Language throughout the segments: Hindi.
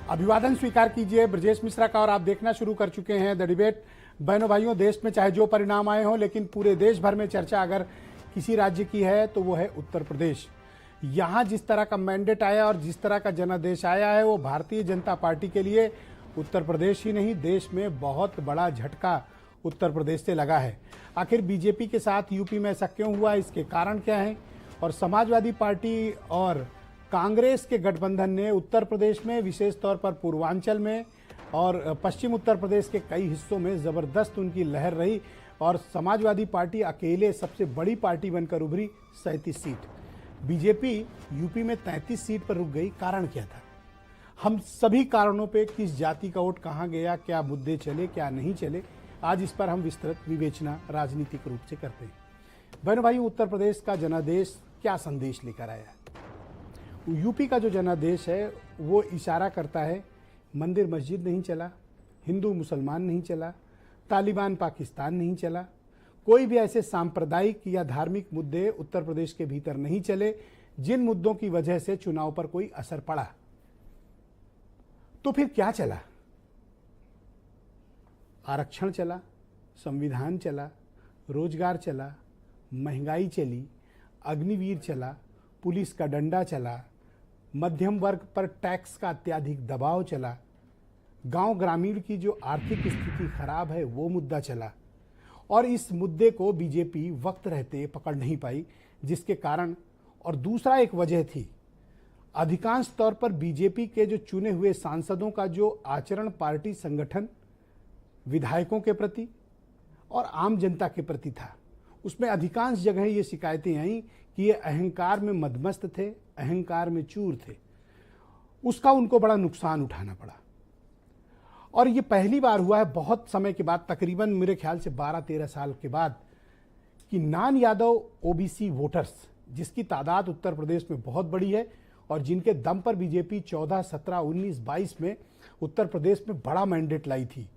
अभिवादन स्वीकार कीजिए ब्रजेश मिश्रा का और आप देखना शुरू कर चुके हैं द डिबेट। बहनों भाइयों, देश में चाहे जो परिणाम आए हों, लेकिन पूरे देश भर में चर्चा अगर किसी राज्य की है तो वो है उत्तर प्रदेश। यहाँ जिस तरह का मैंडेट आया और जिस तरह का जनादेश आया है वो भारतीय जनता पार्टी के लिए उत्तर प्रदेश ही नहीं देश में बहुत बड़ा झटका उत्तर प्रदेश से लगा है। आखिर बीजेपी के साथ यूपी में ऐसा क्यों हुआ, इसके कारण क्या हैं? और समाजवादी पार्टी और कांग्रेस के गठबंधन ने उत्तर प्रदेश में, विशेष तौर पर पूर्वांचल में और पश्चिम उत्तर प्रदेश के कई हिस्सों में ज़बरदस्त उनकी लहर रही और समाजवादी पार्टी अकेले सबसे बड़ी पार्टी बनकर उभरी 37 सीट। बीजेपी यूपी में 33 सीट पर रुक गई। कारण क्या था? हम सभी कारणों पे, किस जाति का वोट कहाँ गया, क्या मुद्दे चले क्या नहीं चले, आज इस पर हम विस्तृत विवेचना राजनीतिक रूप से करते हैं। बहनों भाइयों, उत्तर प्रदेश का जनादेश क्या संदेश लेकर आया? यूपी का जो जनादेश है वो इशारा करता है मंदिर मस्जिद नहीं चला, हिंदू मुसलमान नहीं चला, तालिबान पाकिस्तान नहीं चला, कोई भी ऐसे सांप्रदायिक या धार्मिक मुद्दे उत्तर प्रदेश के भीतर नहीं चले जिन मुद्दों की वजह से चुनाव पर कोई असर पड़ा। तो फिर क्या चला? आरक्षण चला, संविधान चला, रोजगार चला, महंगाई चली, अग्निवीर चला, पुलिस का डंडा चला, मध्यम वर्ग पर टैक्स का अत्यधिक दबाव चला, गांव ग्रामीण की जो आर्थिक स्थिति खराब है वो मुद्दा चला और इस मुद्दे को बीजेपी वक्त रहते पकड़ नहीं पाई, जिसके कारण और दूसरा एक वजह थी अधिकांश तौर पर बीजेपी के जो चुने हुए सांसदों का जो आचरण पार्टी संगठन, विधायकों के प्रति और आम जनता के प्रति था, उसमें अधिकांश जगह ये शिकायतें आईं कि ये अहंकार में मदमस्त थे, अहंकार में चूर थे। उसका उनको बड़ा नुकसान उठाना पड़ा और ये पहली बार हुआ है बहुत समय के बाद, तकरीबन मेरे ख्याल से 12-13 साल के बाद, कि नॉन यादव ओबीसी वोटर्स, जिसकी तादाद उत्तर प्रदेश में बहुत बड़ी है और जिनके दम पर बीजेपी 14, 17, 19, 22 में उत्तर प्रदेश में बड़ा मैंडेट लाई थी,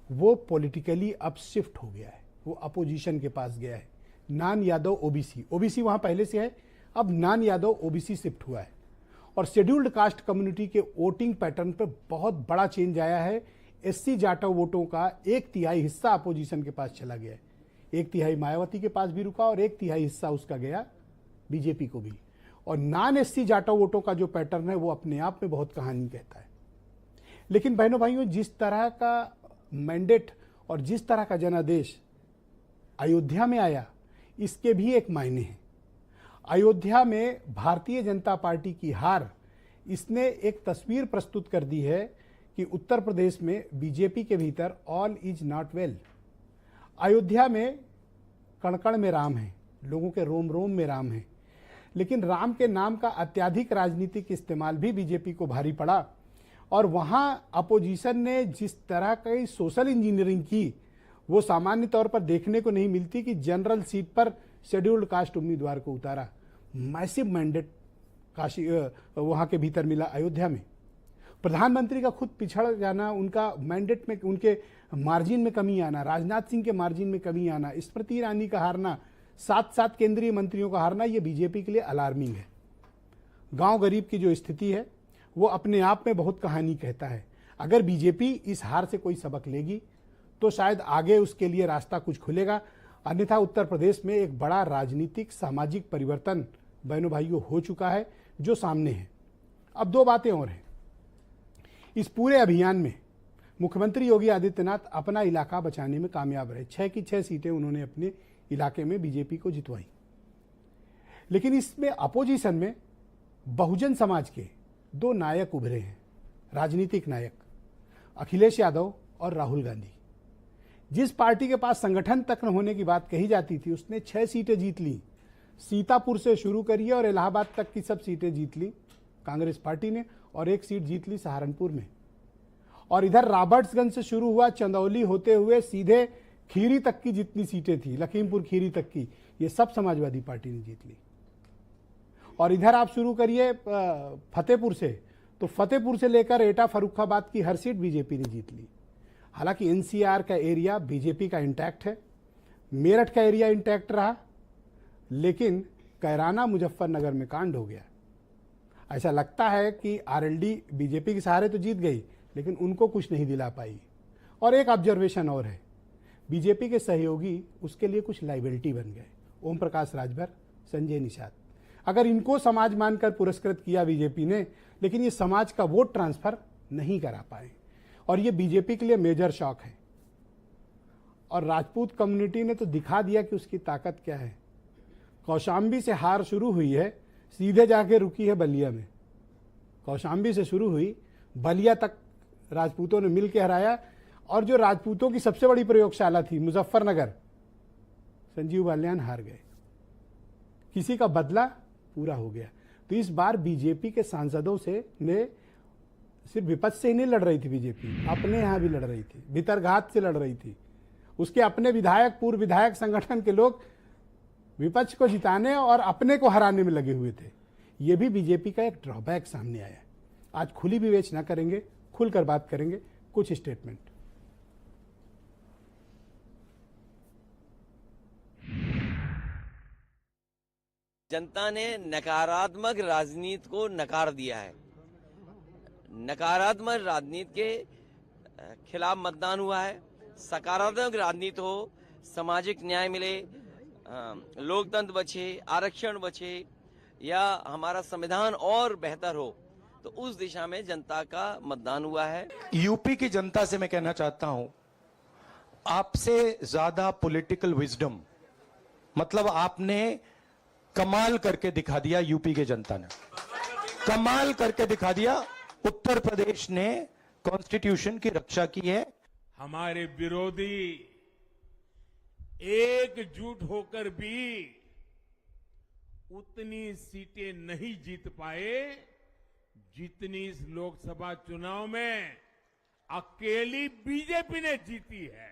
वो पॉलिटिकली अब शिफ्ट हो गया है, वो अपोजिशन के पास गया है। नॉन यादव ओबीसी वहां पहले से है, अब नॉन यादव ओबीसी शिफ्ट हुआ है और शेड्यूल्ड कास्ट कम्युनिटी के वोटिंग पैटर्न पर बहुत बड़ा चेंज आया है। एससी जाटव वोटों का 1/3 हिस्सा अपोजिशन के पास चला गया है, 1/3 मायावती के पास भी रुका और 1/3 हिस्सा उसका गया बीजेपी को भी। और नॉन एससी जाटव वोटों का जो पैटर्न है वो अपने आप में बहुत कहानी कहता है। लेकिन बहनों भाइयों, जिस तरह का मैंडेट और जिस तरह का जनादेश अयोध्या में आया, इसके भी एक मायने हैं। अयोध्या में भारतीय जनता पार्टी की हार, इसने एक तस्वीर प्रस्तुत कर दी है कि उत्तर प्रदेश में बीजेपी के भीतर all is not well. Ayodhya में कण-कण में राम है, लोगों के रोम रोम में राम है, लेकिन राम के नाम का अत्यधिक राजनीतिक इस्तेमाल भी बीजेपी को भारी पड़ा और वहां अपोजिशन ने जिस तरह की सोशल इंजीनियरिंग की वो सामान्य तौर पर देखने को नहीं मिलती कि जनरल सीट पर शेड्यूल्ड कास्ट उम्मीदवार को उतारा। मैसिव मैंडेट काशी वहां के भीतर मिला अयोध्या में। प्रधानमंत्री का खुद पिछड़ जाना, उनका मैंडेट में उनके मार्जिन में कमी आना, राजनाथ सिंह के मार्जिन में कमी आना, स्मृति ईरानी का हारना, 7 केंद्रीय मंत्रियों का हारना, ये बीजेपी के लिए अलार्मिंग है। गांव गरीब की जो स्थिति है वो अपने आप में बहुत कहानी कहता है। अगर बीजेपी इस हार से कोई सबक लेगी तो शायद आगे उसके लिए रास्ता कुछ खुलेगा, अन्यथा उत्तर प्रदेश में एक बड़ा राजनीतिक सामाजिक परिवर्तन बहनों भाइयों हो चुका है जो सामने है। अब दो बातें और हैं। इस पूरे अभियान में मुख्यमंत्री योगी आदित्यनाथ अपना इलाका बचाने में कामयाब रहे। 6 की 6 सीटें उन्होंने अपने इलाके में बीजेपी को जितवाई। लेकिन इसमें अपोजिशन में बहुजन समाज के 2 नायक उभरे हैं, राजनीतिक नायक, अखिलेश यादव और राहुल गांधी। जिस पार्टी के पास संगठन तक न होने की बात कही जाती थी, उसने 6 सीटें जीत ली। सीतापुर से शुरू करिए और इलाहाबाद तक की सब सीटें जीत ली कांग्रेस पार्टी ने और 1 सीट जीत ली सहारनपुर में। और इधर रॉबर्ट्सगंज से शुरू हुआ, चंदौली होते हुए सीधे खीरी तक की जितनी सीटें थी, लखीमपुर खीरी तक की, ये सब समाजवादी पार्टी ने जीत ली। और इधर आप शुरू करिए फतेहपुर से, तो फतेहपुर से लेकर एटा फर्रुखाबाद की हर सीट बीजेपी ने जीत ली। हालांकि एनसीआर का एरिया बीजेपी का इंटैक्ट है, मेरठ का एरिया इंटैक्ट रहा, लेकिन कैराना मुजफ्फरनगर में कांड हो गया। ऐसा लगता है कि आरएलडी बीजेपी के सहारे तो जीत गई, लेकिन उनको कुछ नहीं दिला पाई। और एक ऑब्जर्वेशन और है, बीजेपी के सहयोगी उसके लिए कुछ लाइबिलिटी बन गए। ओम प्रकाश राजभर, संजय निषाद, अगर इनको समाज मानकर पुरस्कृत किया बीजेपी ने, लेकिन ये समाज का वोट ट्रांसफर नहीं करा पाए, और ये बीजेपी के लिए मेजर शॉक है। और राजपूत कम्युनिटी ने तो दिखा दिया कि उसकी ताकत क्या है। कौशाम्बी से हार शुरू हुई है, सीधे जाके रुकी है बलिया में। कौशाम्बी से शुरू हुई, बलिया तक राजपूतों ने मिल के हराया। और जो राजपूतों की सबसे बड़ी प्रयोगशाला थी मुजफ्फरनगर, संजीव बालियान हार गए। किसी का बदला पूरा हो गया। तो इस बार बीजेपी के सांसदों से ने सिर्फ विपक्ष से ही नहीं लड़ रही थी बीजेपी, अपने यहां भी लड़ रही थी, भीतरघात से लड़ रही थी। उसके अपने विधायक, पूर्व विधायक संगठन के लोग विपक्ष को जिताने और अपने को हराने में लगे हुए थे। यह भी बीजेपी का एक ड्रॉबैक सामने आया। आज खुली विवेचना करेंगे, खुलकर बात करेंगे। कुछ स्टेटमेंट। जनता ने नकारात्मक राजनीति को नकार दिया है। नकारात्मक राजनीति के खिलाफ मतदान हुआ है। सकारात्मक राजनीति हो, सामाजिक न्याय मिले, लोकतंत्र बचे, आरक्षण बचे, या हमारा संविधान और बेहतर हो, तो उस दिशा में जनता का मतदान हुआ है। यूपी की जनता से मैं कहना चाहता हूं, आपसे ज्यादा पॉलिटिकल विजडम, मतलब आपने कमाल करके दिखा दिया। यूपी की जनता ने कमाल करके दिखा दिया। उत्तर प्रदेश ने कॉन्स्टिट्यूशन की रक्षा की है। हमारे विरोधी एकजुट होकर भी उतनी सीटें नहीं जीत पाए जितनी इस लोकसभा चुनाव में अकेली बीजेपी ने जीती है।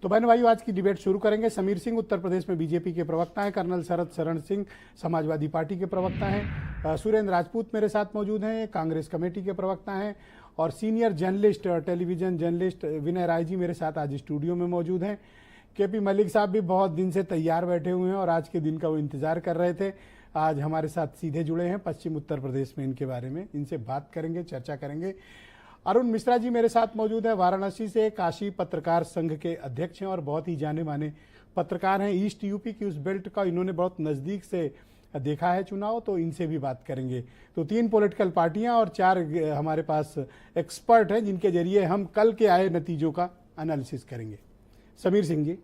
तो बहन भाइयों, आज की डिबेट शुरू करेंगे। समीर सिंह उत्तर प्रदेश में बीजेपी के प्रवक्ता हैं, कर्नल शरद शरण सिंह समाजवादी पार्टी के प्रवक्ता हैं, सुरेंद्र राजपूत मेरे साथ मौजूद हैं, कांग्रेस कमेटी के प्रवक्ता हैं, और सीनियर जर्नलिस्ट, टेलीविजन जर्नलिस्ट विनय राय जी मेरे साथ आज स्टूडियो में मौजूद हैं। केपी मलिक साहब भी बहुत दिन से तैयार बैठे हुए हैं और आज के दिन का वो इंतजार कर रहे थे। आज हमारे साथ सीधे जुड़े हैं, पश्चिम उत्तर प्रदेश में इनके बारे में इनसे बात करेंगे, चर्चा करेंगे। अरुण मिश्रा जी मेरे साथ मौजूद है, वाराणसी से काशी पत्रकार संघ के अध्यक्ष हैं और बहुत ही जाने माने पत्रकार हैं। ईस्ट यूपी की उस बेल्ट का इन्होंने बहुत नज़दीक से देखा है चुनाव, तो इनसे भी बात करेंगे। तो 3 पॉलिटिकल पार्टियां और 4 हमारे पास एक्सपर्ट हैं जिनके जरिए हम कल के आए नतीजों का एनालिसिस करेंगे। समीर सिंह जी।